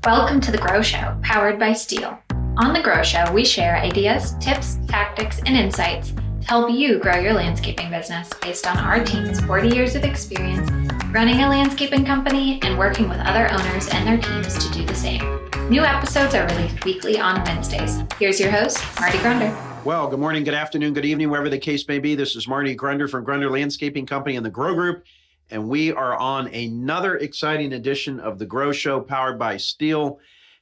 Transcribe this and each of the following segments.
Welcome to The Grow Show, powered by Steel. On The Grow Show, we share ideas, tips, tactics, and insights to help you grow your landscaping business based on our team's 40 years of experience running a landscaping company and working with other owners and their teams to do the same. New episodes are released weekly on Wednesdays. Here's your host, Marty Grunder. Well, good morning, good afternoon, good evening, wherever the case may be. This is Marty Grunder from Grunder Landscaping Company and the Grow Group. And we are on another exciting edition of The Grow Show powered by Steel.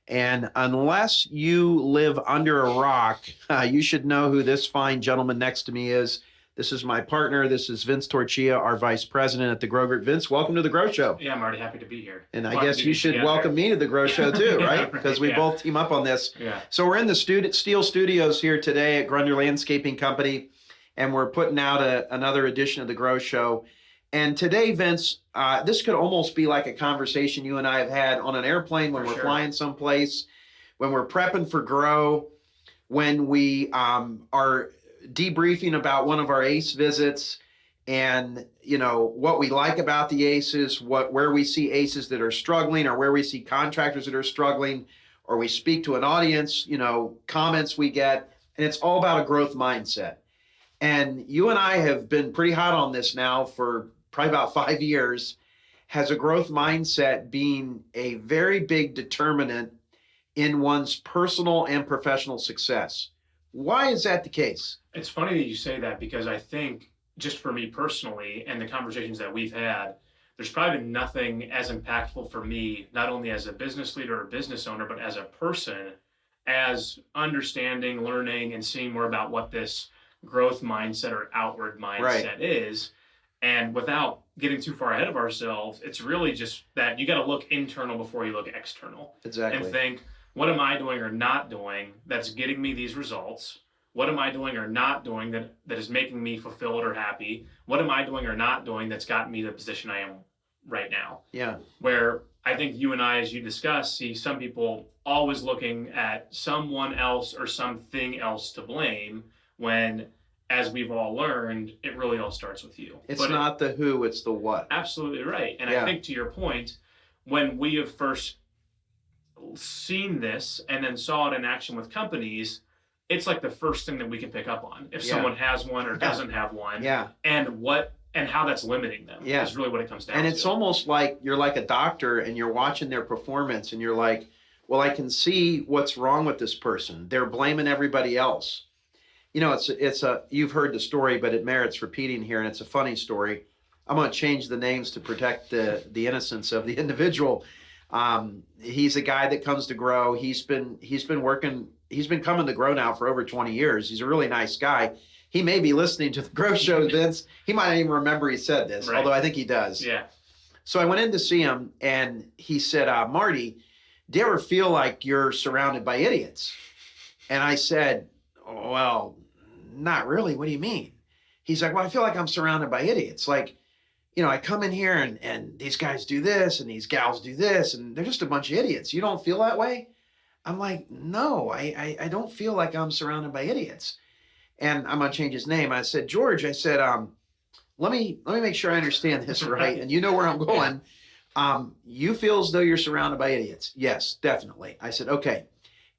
And unless you live under a rock, you should know who this fine gentleman next to me is. This is my partner. This is Vince Torchia, our vice president at the Grow Group. Vince, welcome to the Grow Show. Yeah, Marty, happy to be here. And I guess you should welcome me to the Grow Show too, right? Because we both team up on this. Yeah. So we're in the Steel Studios here today at Grunder Landscaping Company, and we're putting out another edition of the Grow Show. And today, Vince, this could almost be like a conversation you and I have had on an airplane when we're flying someplace, when we're prepping for Grow, when we are debriefing about one of our ACE visits, and you know what we like about the ACEs, where we see ACEs that are struggling, or where we see contractors that are struggling, or we speak to an audience, comments we get, and it's all about a growth mindset. And you and I have been pretty hot on this now for probably about 5 years. Has a growth mindset being a very big determinant in one's personal and professional success. Why is that the case? It's funny that you say that, because I think, just for me personally and the conversations that we've had, there's probably been nothing as impactful for me, not only as a business leader or business owner, but as a person, as understanding, learning, and seeing more about what this growth mindset or outward mindset is. And without getting too far ahead of ourselves, it's really just that you got to look internal before you look external. Exactly. And think, what am I doing or not doing that's getting me these results? What am I doing or not doing that is making me fulfilled or happy? What am I doing or not doing that's gotten me the position I am right now? Yeah. Where I think you and I, as you discuss, see some people always looking at someone else or something else to blame, when, as we've all learned, it really all starts with you. It's not the who, it's the what. Absolutely right. And I think, to your point, when we have first seen this and then saw it in action with companies, it's like the first thing that we can pick up on. If someone has one or doesn't have one, and how that's limiting them is really what it comes down to. And it's almost like you're like a doctor and you're watching their performance and you're like, well, I can see what's wrong with this person. They're blaming everybody else. You've heard the story, but it merits repeating here, and it's a funny story. I'm going to change the names to protect the innocence of the individual. He's a guy that comes to Grow. He's been coming to Grow now for over 20 years. He's a really nice guy. He may be listening to the Grow Show, Vince. He might not even remember he said this, although I think he does. Yeah. So I went in to see him, and he said, Marty, do you ever feel like you're surrounded by idiots? And I said, well, not really. What do you mean? He's like, well, I feel like I'm surrounded by idiots. Like, I come in here and these guys do this and these gals do this, and they're just a bunch of idiots. You don't feel that way? I'm like, no, I don't feel like I'm surrounded by idiots. And I'm going to change his name. I said, George, let me make sure I understand this right. And you know where I'm going. You feel as though you're surrounded by idiots. Yes, definitely. I said, okay.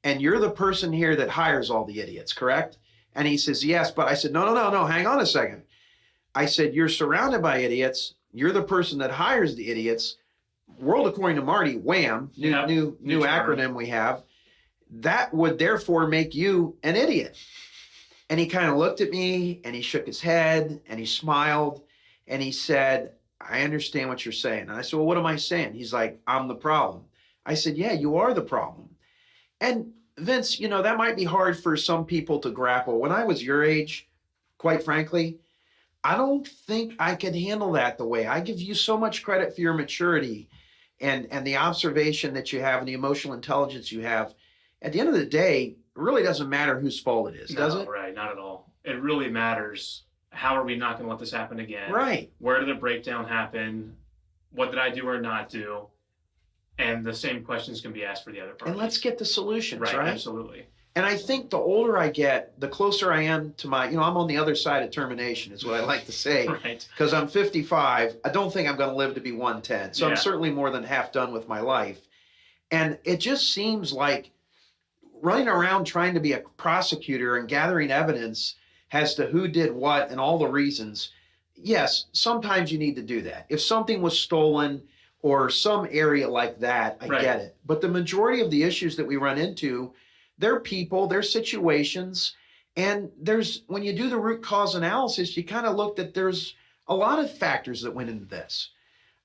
And you're the person here that hires all the idiots, correct? And he says, yes. But I said, no, hang on a second. I said, you're surrounded by idiots. You're the person that hires the idiots. World according to Marty, WHAM, new acronym we have. That would therefore make you an idiot. And he kind of looked at me and he shook his head and he smiled and he said, I understand what you're saying. And I said, well, what am I saying? He's like, I'm the problem. I said, yeah, you are the problem. And Vince, that might be hard for some people to grapple. When I was your age, quite frankly, I don't think I could handle that the way. I give you so much credit for your maturity and the observation that you have and the emotional intelligence you have. At the end of the day, it really doesn't matter whose fault it is, does it? Right, not at all. It really matters. How are we not going to let this happen again? Right. Where did the breakdown happen? What did I do or not do? And the same questions can be asked for the other party. And let's get the solutions, right? Absolutely. And I think the older I get, the closer I am to my, I'm on the other side of termination is what I like to say. Right. Because I'm 55. I don't think I'm going to live to be 110. So I'm certainly more than half done with my life. And it just seems like running around trying to be a prosecutor and gathering evidence as to who did what and all the reasons. Yes, sometimes you need to do that. If something was stolen or some area like that, I get it. But the majority of the issues that we run into, they're people, they're situations. And when you do the root cause analysis, you kind of look that there's a lot of factors that went into this.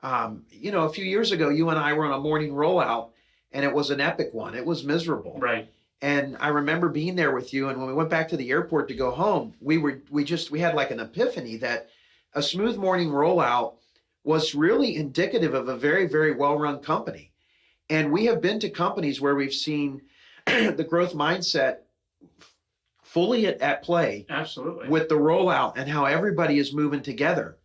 A few years ago, you and I were on a morning rollout, and it was an epic one. It was miserable. Right. And I remember being there with you. And when we went back to the airport to go home, we had like an epiphany that a smooth morning rollout was really indicative of a very, very well-run company. And we have been to companies where we've seen the growth mindset fully at play. Absolutely. With the rollout and how everybody is moving together.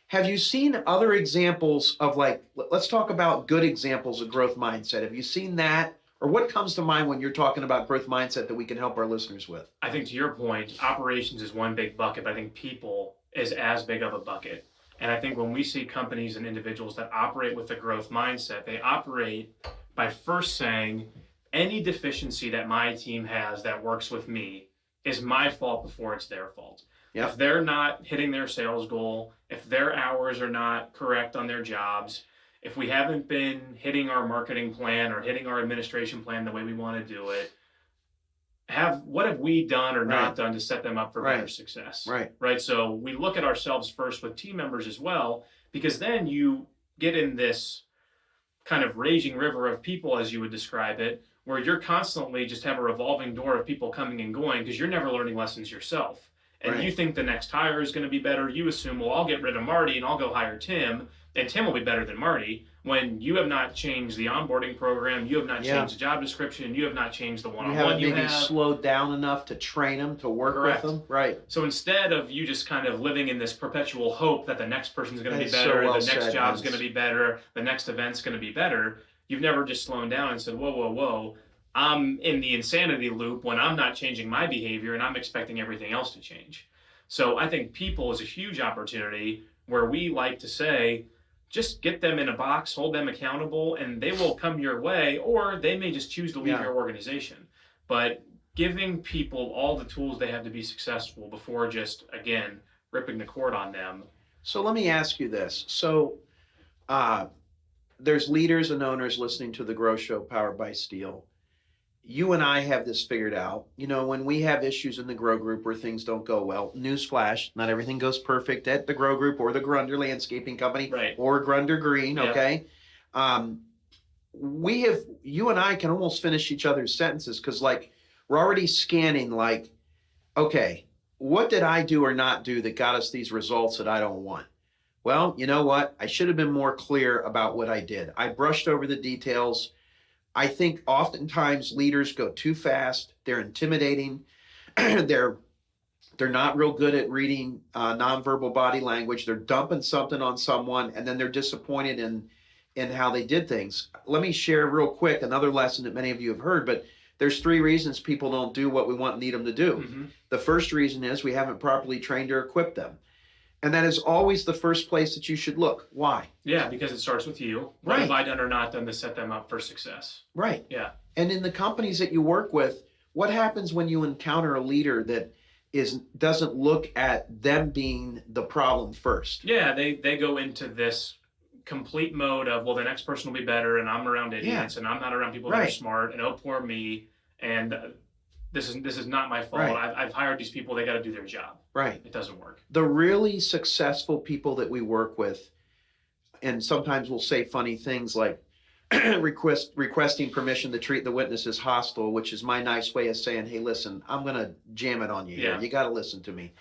Have you seen other examples of, like, let's talk about good examples of growth mindset. Have you seen that? Or what comes to mind when you're talking about growth mindset that we can help our listeners with? I think to your point, operations is one big bucket, but I think people is as big of a bucket. And I think when we see companies and individuals that operate with a growth mindset, they operate by first saying, any deficiency that my team has that works with me is my fault before it's their fault. Yep. If they're not hitting their sales goal, if their hours are not correct on their jobs, if we haven't been hitting our marketing plan or hitting our administration plan the way we want to do it, what have we done or not done to set them up for better success? Right. So we look at ourselves first with team members as well, because then you get in this kind of raging river of people, as you would describe it, where you're constantly just have a revolving door of people coming and going because you're never learning lessons yourself. And you think the next hire is going to be better. You assume, well, I'll get rid of Marty and I'll go hire Tim, and Tim will be better than Marty, when you have not changed the onboarding program, you have not changed the job description, you have not changed the one-on-one you have slowed down enough to train them, to work with them. Right. So instead of you just kind of living in this perpetual hope that the next person's going to be better, the next job's going to be better, the next event's going to be better, you've never just slowed down and said, whoa, I'm in the insanity loop when I'm not changing my behavior and I'm expecting everything else to change. So I think people is a huge opportunity where we like to say, just get them in a box, hold them accountable, and they will come your way, or they may just choose to leave your organization. But giving people all the tools they have to be successful before just, again, ripping the cord on them. So let me ask you this. So there's leaders and owners listening to the Grow Show powered by Steel. You and I have this figured out. When we have issues in the Grow Group where things don't go well, newsflash, not everything goes perfect at the Grow Group or the Grunder Landscaping Company or Grunder Green, okay? You and I can almost finish each other's sentences because, like, we're already scanning, like, okay, what did I do or not do that got us these results that I don't want? Well, you know what? I should have been more clear about what I did. I brushed over the details. I think oftentimes leaders go too fast. They're intimidating. They're not real good at reading nonverbal body language. They're dumping something on someone, and then they're disappointed in how they did things. Let me share real quick another lesson that many of you have heard, but there's 3 reasons people don't do what we want and need them to do. Mm-hmm. The first reason is we haven't properly trained or equipped them. And that is always the first place that you should look. Why? Yeah, because it starts with you. What have I done or not done to set them up for success? Right. Yeah. And in the companies that you work with, what happens when you encounter a leader that doesn't look at them being the problem first? Yeah, they go into this complete mode of, well, the next person will be better, and I'm around idiots, and I'm not around people that are smart, and oh, poor me, and this is not my fault. I've hired these people. They got to do their job. Right. It doesn't work. The really successful people that we work with, and sometimes we'll say funny things like requesting permission to treat the witness as hostile, which is my nice way of saying, hey, listen, I'm going to jam it on you here. You got to listen to me.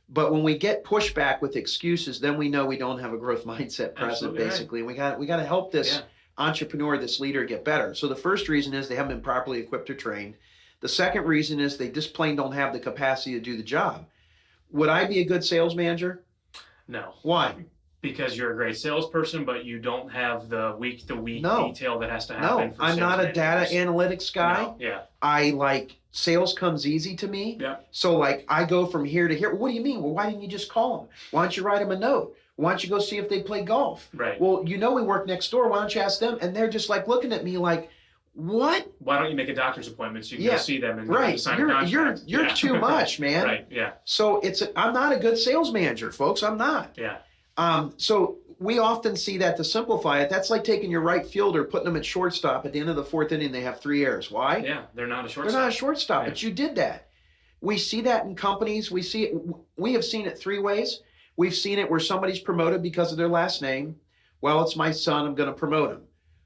But when we get pushback with excuses, then we know we don't have a growth mindset present, basically. And we got to help this entrepreneur, this leader, get better. So the first reason is they haven't been properly equipped or trained. The second reason is they just plain don't have the capacity to do the job. Would I be a good sales manager? No. Why? Because you're a great salesperson, but you don't have the week-to-week detail that has to happen. No, I'm not a data analytics guy. No. Yeah. I like sales comes easy to me. Yeah. So like I go from here to here. What do you mean? Well, why didn't you just call them? Why don't you write them a note? Why don't you go see if they play golf? Right. Well, we work next door. Why don't you ask them? And they're just like looking at me like, What? Why don't you make a doctor's appointment so you can go see them and right. sign a contract? You're too much, man. Right. Yeah. So I'm not a good sales manager, folks. I'm not. Yeah. So we often see that, to simplify it, that's like taking your right fielder, putting them at shortstop. At the end of the fourth inning, they have 3 errors. Why? Yeah, they're not a shortstop. They're not a shortstop, but you did that. We see that in companies. We have seen it 3 ways. We've seen it where somebody's promoted because of their last name. Well, it's my son, I'm going to promote him.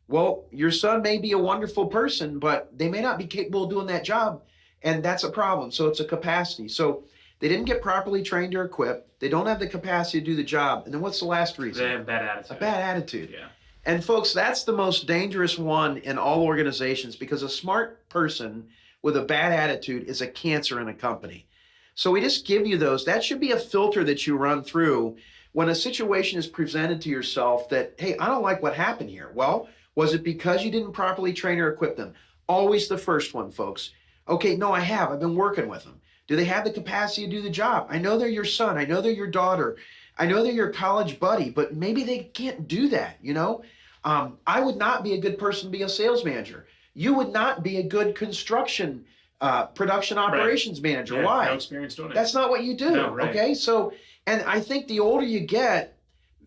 Well, your son may be a wonderful person, but they may not be capable of doing that job, and that's a problem. So it's a capacity. So they didn't get properly trained or equipped. They don't have the capacity to do the job. And then what's the last reason? They have a bad attitude. A bad attitude. Yeah. And folks, that's the most dangerous one in all organizations, because a smart person with a bad attitude is a cancer in a company. So we just give you those. That should be a filter that you run through when a situation is presented to yourself that, hey, I don't like what happened here. Well, was it because you didn't properly train or equip them? Always the first one, folks. Okay, no, I have. I've been working with them. Do they have the capacity to do the job? I know they're your son. I know they're your daughter. I know they're your college buddy, but maybe they can't do that, you know? I would not be a good person to be a sales manager. You would not be a good construction production operations manager. Yeah, Why? No experience doing it. That's not what you do. No, right. Okay, so, and I think the older you get,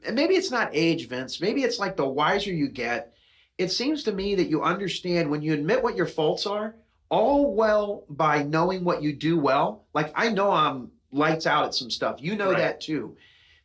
and maybe it's not age, Vince, maybe it's like the wiser you get, it seems to me that you understand when you admit what your faults are, all well by knowing what you do well. Like, I know I'm lights out at some stuff. You know that too.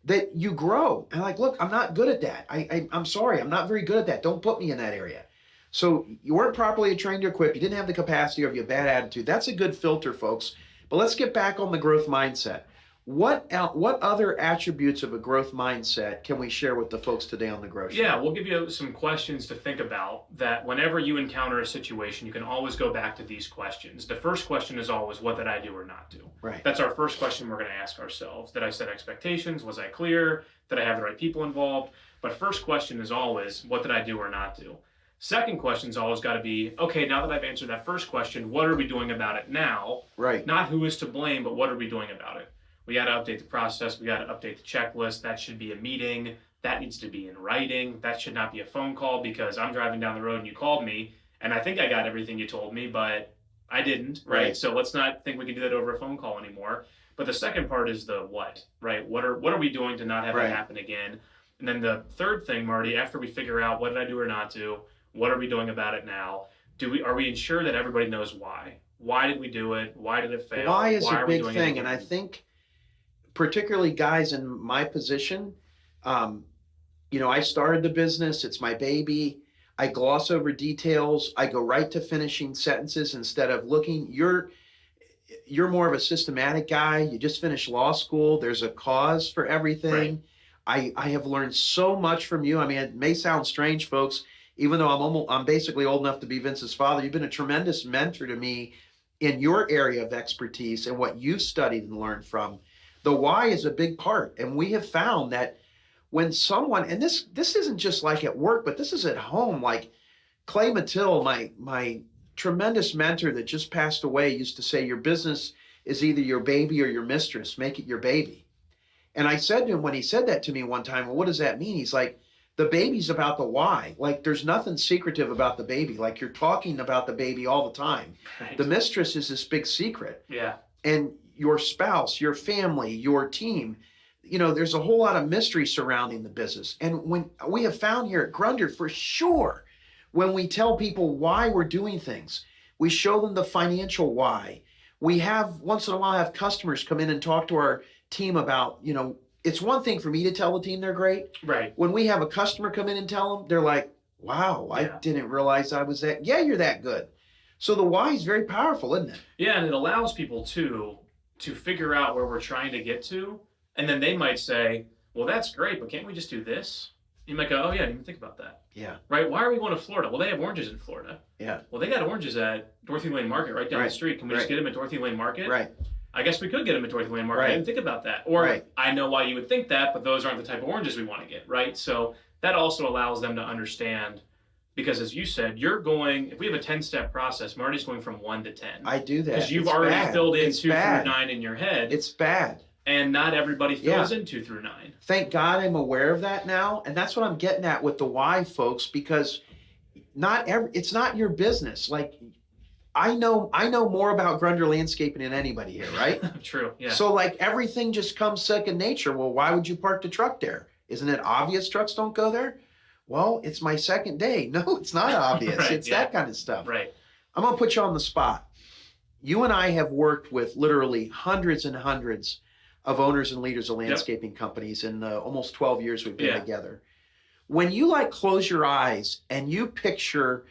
That you grow. And like, look, I'm not good at that. I'm sorry. I'm not very good at that. Don't put me in that area. So you weren't properly trained or equipped. You didn't have the capacity, or you have a bad attitude. That's a good filter, folks. But let's get back on the growth mindset. What other attributes of a growth mindset can we share with the folks today on the Growth Show? Yeah, we'll give you some questions to think about, that whenever you encounter a situation, you can always go back to these questions. The first question is always, what did I do or not do? Right. That's our first question we're going to ask ourselves. Did I set expectations? Was I clear? Did I have the right people involved? But first question is always, what did I do or not do? Second question's always got to be, okay, now that I've answered that first question, what are we doing about it now? Right. Not who is to blame, but what are we doing about it? We got to update the process. We got to update the checklist. That should be a meeting. That needs to be in writing. That should not be a phone call because I'm driving down the road and you called me and I think I got everything you told me, but I didn't, right? So let's not think we can do that over a phone call anymore. But the second part is the what, right? What are we doing to not have it happen again? And then the third thing, Marty, after we figure out what did I do or not do, what are we doing about it now? Are we ensure that everybody knows why? Why did we do it? Why did it fail? Why is a a big thing, and I think particularly guys in my position, I started the business. It's my baby. I gloss over details. I go right to finishing sentences instead of looking. You're more of a systematic guy. You just finished law school. There's a cause for everything. Right. I have learned so much from you. I mean, it may sound strange, folks, even though I'm basically old enough to be Vince's father. You've been a tremendous mentor to me in your area of expertise and what you've studied and learned from. The why is a big part. And we have found that when someone, and this isn't just like at work, but this is at home, like Clay Mathill, my tremendous mentor that just passed away, used to say, your business is either your baby or your mistress. Make it your baby. And I said to him, when he said that to me one time, well, what does that mean? He's like, the baby's about the why. Like, there's nothing secretive about the baby. Like, you're talking about the baby all the time. Right. The mistress is this big secret. Yeah. And your spouse, your family, your team, there's a whole lot of mystery surrounding the business. And when we have found here at Grunder, for sure, when we tell people why we're doing things, we show them the financial why. We have, once in a while, have customers come in and talk to our team about, it's one thing for me to tell the team they're great. Right. When we have a customer come in and tell them, they're like, wow, I didn't realize I was that. Yeah, you're that good. So the why is very powerful, isn't it? Yeah, and it allows people to figure out where we're trying to get to. And then they might say, well, that's great, but can't we just do this? You might go, oh, yeah, I didn't even think about that. Yeah. Right? Why are we going to Florida? Well, they have oranges in Florida. Yeah. Well, they got oranges at Dorothy Lane Market right down the street. Can we just get them at Dorothy Lane Market? Right. I guess we could get them at Dorothy Lane Market. I didn't think about that. Or I know why you would think that, but those aren't the type of oranges we want to get, right? So that also allows them to understand, because as you said, if we have a 10-step process, Marty's going from 1 to 10. I do that. Because you've already filled in 2 through 9 in your head. It's bad. And not everybody fills in 2 through 9. Thank God I'm aware of that now. And that's what I'm getting at with the why, folks, because it's not your business. Like I know more about Grunder landscaping than anybody here, right? True. Yeah. So like everything just comes second nature. Well, why would you park the truck there? Isn't it obvious trucks don't go there? Well, it's my second day. No, it's not obvious. Right, It's yeah. that kind of stuff. Right. I'm going to put you on the spot. You and I have worked with literally hundreds and hundreds of owners and leaders of landscaping companies in the almost 12 years we've been together. When you like close your eyes and you picture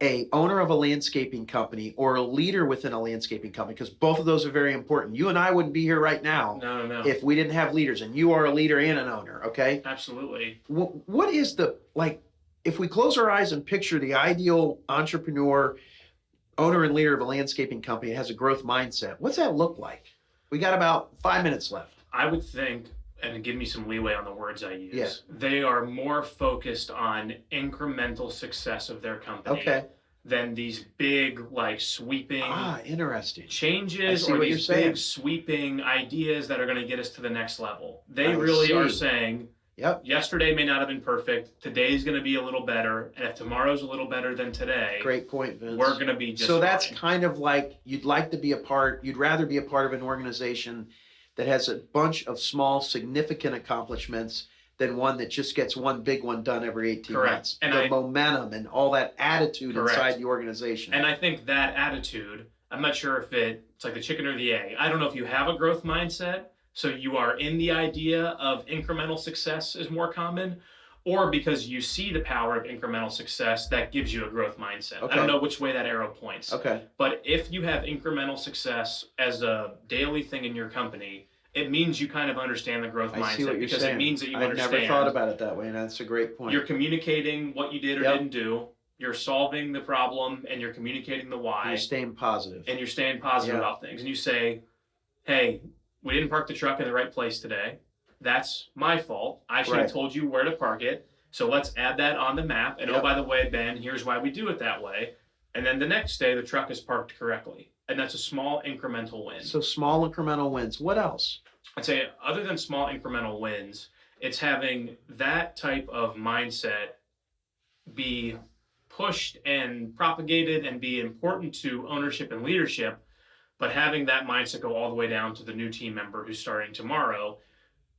a owner of a landscaping company or a leader within a landscaping company, because both of those are very important. You and I wouldn't be here right now No. if we didn't have leaders, and you are a leader and an owner, okay? Absolutely. What is if we close our eyes and picture the ideal entrepreneur, owner and leader of a landscaping company that has a growth mindset, what's that look like? We got about 5 minutes left. I would think, and give me some leeway on the words I use, Yeah. they are more focused on incremental success of their company than these big, like, sweeping Interesting. changes or these big sweeping ideas that are going to get us to the next level. They really are saying, yesterday may not have been perfect. Today's going to be a little better. And if tomorrow's a little better than today, great point, Vince. We're going to be just so fine. That's kind of like you'd rather be a part of an organization that has a bunch of small, significant accomplishments than one that just gets one big one done every 18 months. And the momentum and all that attitude inside the organization. And I think that attitude, I'm not sure if it's like the chicken or the egg. I don't know if you have a growth mindset, so you are in the idea of incremental success is more common, or because you see the power of incremental success that gives you a growth mindset. I don't know which way that arrow points. But if you have incremental success as a daily thing in your company, it means you kind of understand the growth mindset because it means that you understand. I've never thought about it that way, and that's a great point. You're communicating what you did or didn't do. You're solving the problem, and you're communicating the why. You're staying positive. And you're staying positive about things. And you say, hey, we didn't park the truck in the right place today. That's my fault. I should have told you where to park it. So let's add that on the map. And oh, by the way, Ben, here's why we do it that way. And then the next day, the truck is parked correctly. And that's a small incremental win. So small incremental wins. What else? I'd say other than small incremental wins, it's having that type of mindset be pushed and propagated and be important to ownership and leadership, but having that mindset go all the way down to the new team member who's starting tomorrow.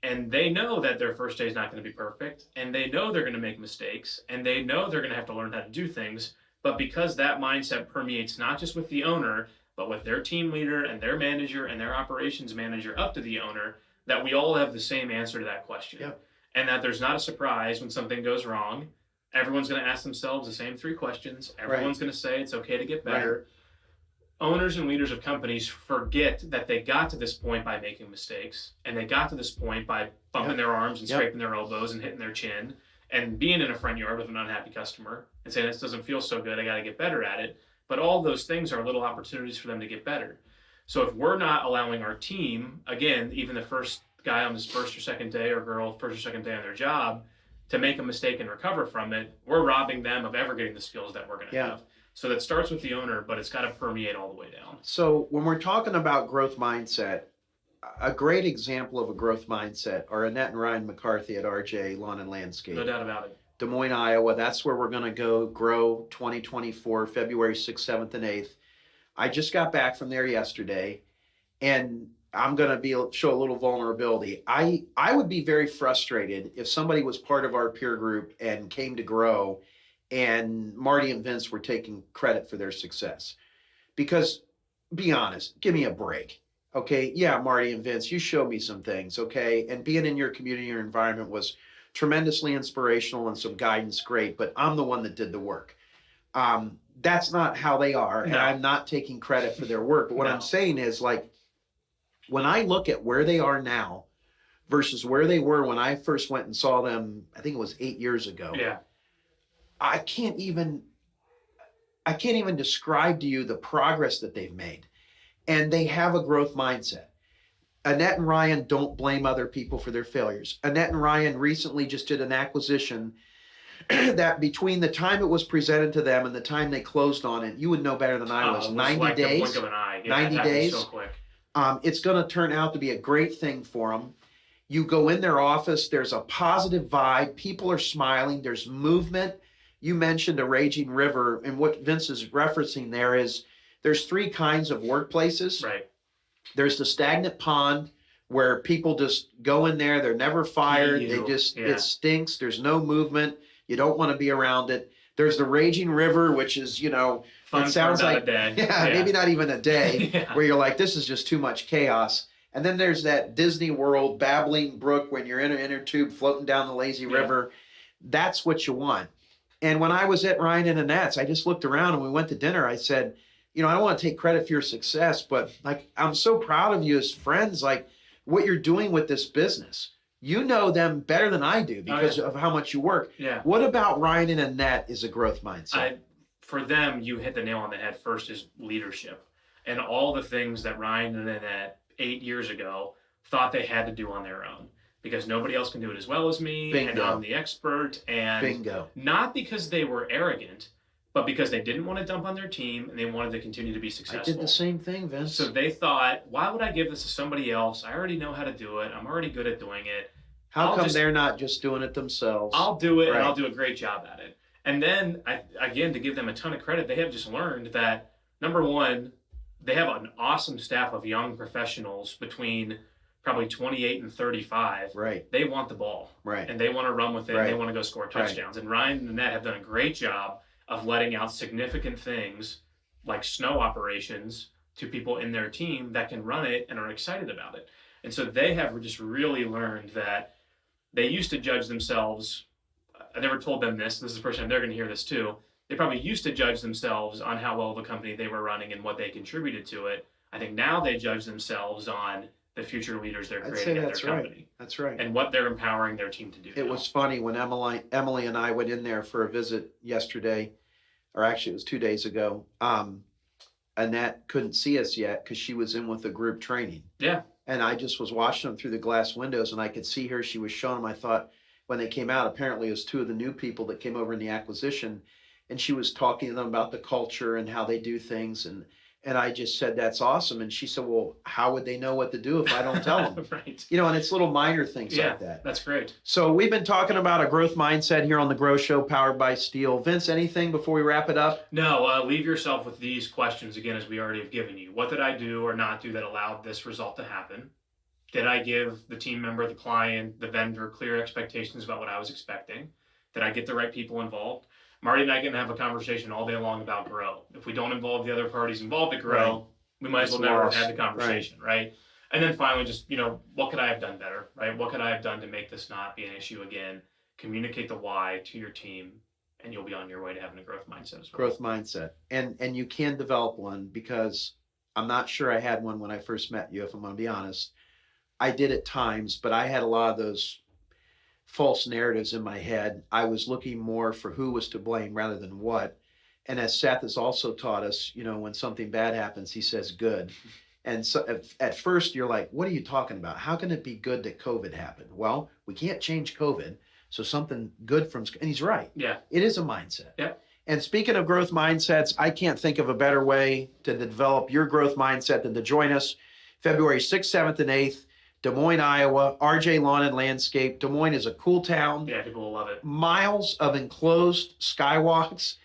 And they know that their first day is not going to be perfect, and they know they're going to make mistakes, and they know they're going to have to learn how to do things. But because that mindset permeates not just with the owner, but with their team leader and their manager and their operations manager up to the owner, that we all have the same answer to that question. And that there's not a surprise when something goes wrong. Everyone's going to ask themselves the same 3 questions. Everyone's going to say it's okay to get better. Owners and leaders of companies forget that they got to this point by making mistakes, and they got to this point by bumping their arms and scraping their elbows and hitting their chin and being in a front yard with an unhappy customer and saying, this doesn't feel so good, I got to get better at it. But all those things are little opportunities for them to get better. So if we're not allowing our team, again, even the first guy on this first or second day or girl first or second day on their job, to make a mistake and recover from it, we're robbing them of ever getting the skills that we're going to have. So that starts with the owner, but it's got to permeate all the way down. So when we're talking about growth mindset, a great example of a growth mindset are Annette and Ryan McCarthy at RJ Lawn and Landscape. No doubt about it. Des Moines, Iowa. That's where we're going to go grow 2024, February 6th, 7th, and 8th. I just got back from there yesterday, and I'm going to show a little vulnerability. I would be very frustrated if somebody was part of our peer group and came to grow and Marty and Vince were taking credit for their success. Because, be honest, give me a break. Okay, yeah, Marty and Vince, you showed me some things, okay? And being in your community or environment was tremendously inspirational and some guidance, great, but I'm the one that did the work. That's not how they are, and I'm not taking credit for their work. But what I'm saying is, like, when I look at where they are now versus where they were when I first went and saw them, I think it was 8 years ago. I can't even describe to you the progress that they've made. And they have a growth mindset. Annette and Ryan don't blame other people for their failures. Annette and Ryan recently just did an acquisition that between the time it was presented to them and the time they closed on it, you would know better than I was. 90 like days. The blink of an eye. 90 days. So quick. It's going to turn out to be a great thing for them. You go in their office, there's a positive vibe. People are smiling. There's movement. you mentioned a raging river, and what Vince is referencing there is there's three kinds of workplaces. Right. There's the stagnant pond where people just go in there, they're never fired, it stinks, there's no movement, you don't want to be around it. There's the raging river, which is, Fun it sounds like a day. Maybe not even a day, Yeah. where you're like, this is just too much chaos. And then there's that Disney World babbling brook when you're in an inner tube floating down the lazy river. That's what you want. And when I was at Ryan and Annette's, I just looked around and we went to dinner. I said, I don't want to take credit for your success, but like, I'm so proud of you as friends, like what you're doing with this business. You know them better than I do because of how much you work. Yeah. What about Ryan and Annette is a growth mindset? For them, you hit the nail on the head. First is leadership. And all the things that Ryan and Annette 8 years ago thought they had to do on their own. Because nobody else can do it as well as me. Bingo. And I'm the expert. And Bingo. Not because they were arrogant, but because they didn't want to dump on their team and they wanted to continue to be successful. I did the same thing, Vince. So they thought, why would I give this to somebody else? I already know how to do it. I'm already good at doing it. How come they're not just doing it themselves? I'll do it and I'll do a great job at it. And then, again, to give them a ton of credit, they have just learned that, number one, they have an awesome staff of young professionals between probably 28 and 35. Right. They want the ball. Right. And they want to run with it. Right. And they want to go score touchdowns. Right. And Ryan and Annette have done a great job of letting out significant things like snow operations to people in their team that can run it and are excited about it. And so they have just really learned that they used to judge themselves. I never told them this. This is the first time they're going to hear this too. They probably used to judge themselves on how well the company they were running and what they contributed to it. I think now they judge themselves on the future leaders they're creating at their company. That's right. And what they're empowering their team to do. It was funny when Emily and I went in there for a visit yesterday, or actually it was 2 days ago. Annette couldn't see us yet because she was in with a group training. Yeah. And I just was watching them through the glass windows and I could see her. She was showing them. I thought when they came out, apparently it was two of the new people that came over in the acquisition. And she was talking to them about the culture and how they do things. And I just said, that's awesome. And she said, well, how would they know what to do if I don't tell them? Right. And it's little minor things like that. That's great. So we've been talking about a growth mindset here on the Grow Show powered by Steel. Vince, anything before we wrap it up? No, leave yourself with these questions again, as we already have given you. What did I do or not do that allowed this result to happen? Did I give the team member, the client, the vendor clear expectations about what I was expecting? Did I get the right people involved? Marty and I can have a conversation all day long about grow. If we don't involve the other parties involved to grow, we might as well never have had the conversation, right? And then finally, just, what could I have done better, right? What could I have done to make this not be an issue again? Communicate the why to your team, and you'll be on your way to having a growth mindset as well. Growth mindset. And you can develop one, because I'm not sure I had one when I first met you, if I'm going to be honest. I did at times, but I had a lot of those false narratives in my head. I was looking more for who was to blame rather than what. And as Seth has also taught us, when something bad happens, he says good. And so at first you're like, what are you talking about? How can it be good that COVID happened? Well, we can't change COVID. So something good and he's right. Yeah. It is a mindset. Yeah. And speaking of growth mindsets, I can't think of a better way to develop your growth mindset than to join us February 6th, 7th, and 8th. Des Moines, Iowa, RJ Lawn and Landscape. Des Moines is a cool town. Yeah, people will love it. Miles of enclosed skywalks.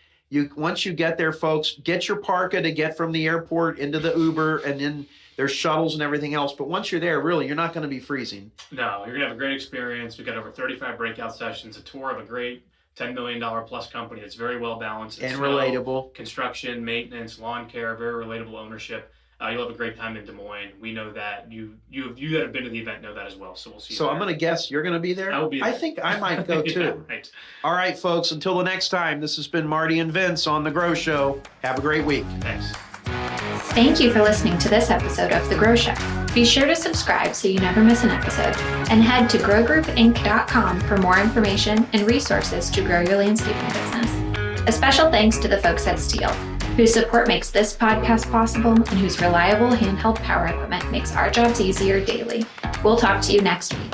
Once you get there, folks, get your parka to get from the airport into the Uber, and then there's shuttles and everything else. But once you're there, really, you're not going to be freezing. No, you're going to have a great experience. We've got over 35 breakout sessions, a tour of a great $10 million plus company that's very well balanced. And relatable. Construction, maintenance, lawn care, very relatable ownership. You'll have a great time in Des Moines. We know that. You that have been to the event know that as well. So we'll see you there. I'm going to guess you're going to be there? I will be there. I think I might go too. Yeah, right. All right, folks. Until the next time, this has been Marty and Vince on The Grow Show. Have a great week. Thanks. Thank you for listening to this episode of The Grow Show. Be sure to subscribe so you never miss an episode, and head to growgroupinc.com for more information and resources to grow your landscaping business. A special thanks to the folks at Steel, whose support makes this podcast possible and whose reliable handheld power equipment makes our jobs easier daily. We'll talk to you next week.